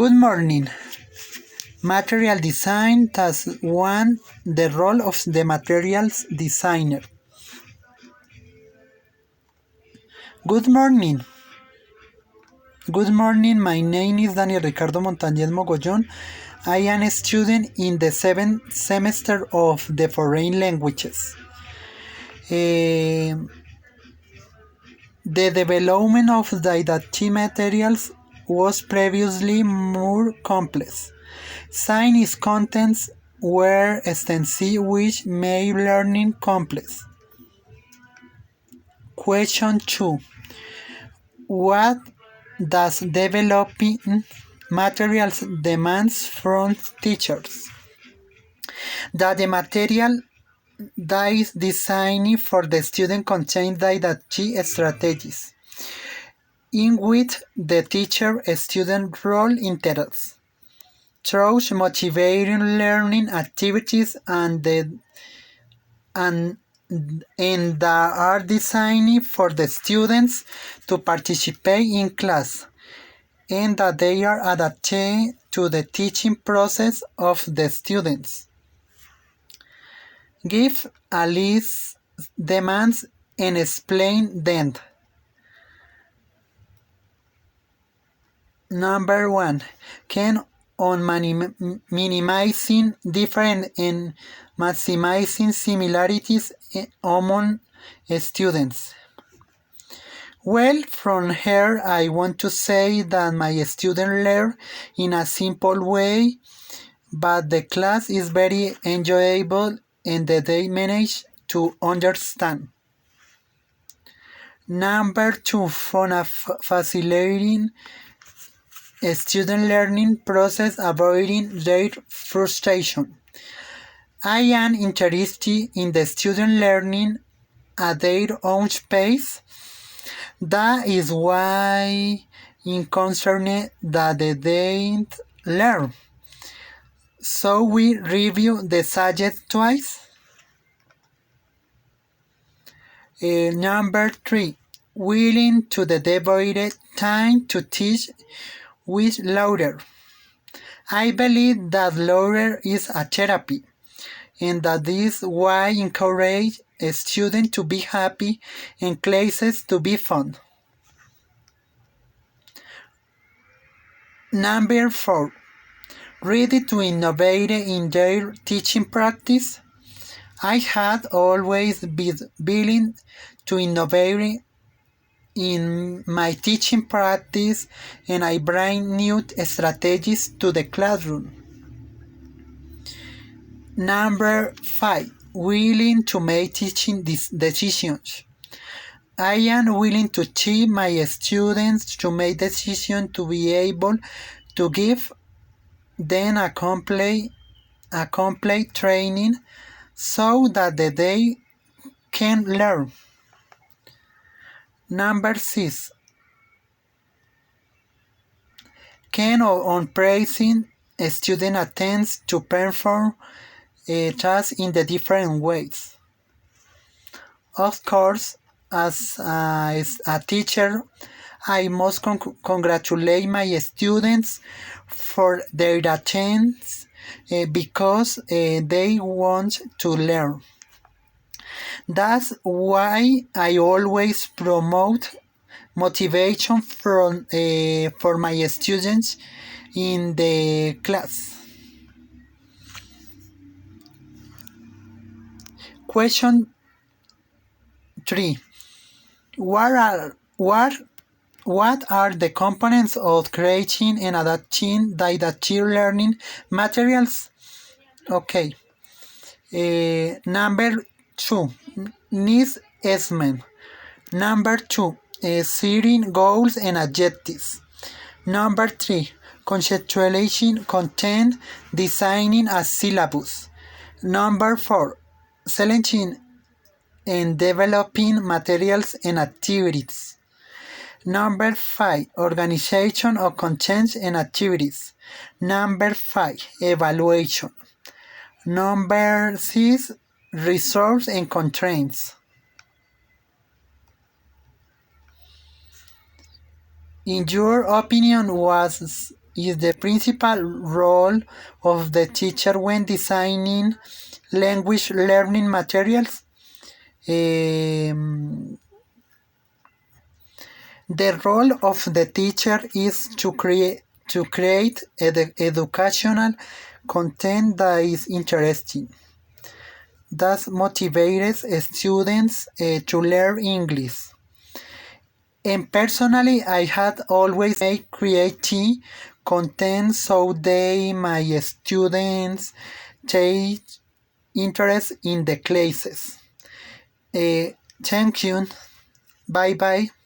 Good morning. Material design. Task 1. The role of the materials designer. Good morning. Good morning. My name is Daniel Ricardo Montañez Mogollón. I am a student in the 7th semester of the foreign languages. The development of didactic materials was previously more complex. Science contents were extensive, which made learning complex. Question 2. What does developing materials demands from teachers? That the material that is designed for the student contains didactic strategies in which the teacher-student role integrates through motivating learning activities and that are designed for the students to participate in class, and that they are adapted to the teaching process of the students. Give a list demands and explain them. Number 1. Can on minimizing difference and maximizing similarities among students. Well, from here I want to say that my students learn in a simple way, but the class is very enjoyable and that they manage to understand. Number 2. For facilitating student learning process, avoiding their frustration. I am interested in the student learning at their own pace. That is why I'm concerned that they don't learn. So we review the subject twice. Number 3. Willing to devote time to teach with laughter. I believe that laughter is a therapy, and that is why I encourage a student to be happy and classes to be fun. Number 4. Ready to innovate in their teaching practice. I had always been willing to innovate in my teaching practice, and I bring new strategies to the classroom. Number 5. Willing to make teaching decisions. I am willing to teach my students to make decisions to be able to give them a complete training so that they can learn. Number 6. Can on praising a student attempts to perform tasks in the different ways. Of course, as a teacher, I must congratulate my students for their attempts because they want to learn. That's why I always promote motivation for my students in the class. Question 3. What are the components of creating and adapting didactic learning materials? Okay. Number 2. Needs assessment. Number 2. Setting goals and objectives. Number 3. Conceptualizing content, designing a syllabus. Number 4. Selecting and developing materials and activities. Number 5. Organization of content and activities. Number 5. Evaluation. Number 6. Resource and constraints. In your opinion, was is the principal role of the teacher when designing language learning materials? The role of the teacher is to create educational content that is interesting, that motivates students to learn English. And personally, I had always made creative content so my students take interest in the classes. Thank you. Bye bye.